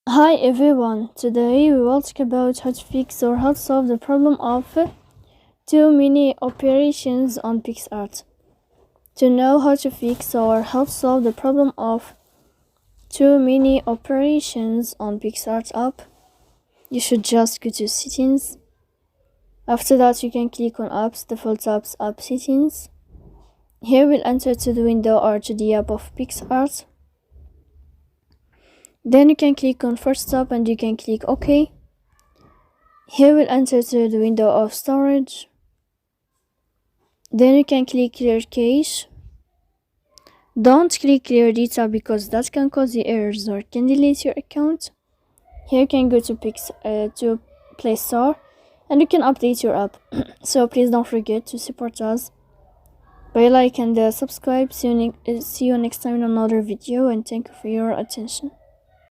Hi everyone, today we will talk about how to fix or how to solve the problem of too many operations on Picsart. To know how to fix or how to solve the problem of too many operations on Picsart app, you should just go to settings. After that you can click on apps, default apps, app settings. Here we'll enter to the window or to the app of Picsart. Then you can click on first stop and you can click OK. Here we'll enter to the window of storage. Then you can click clear cache. Don't click clear data because that can cause the errors or can delete your account. Here you can go to Play Store and you can update your app. So please don't forget to support us by like and subscribe. See you next time in another video, and thank you for your attention.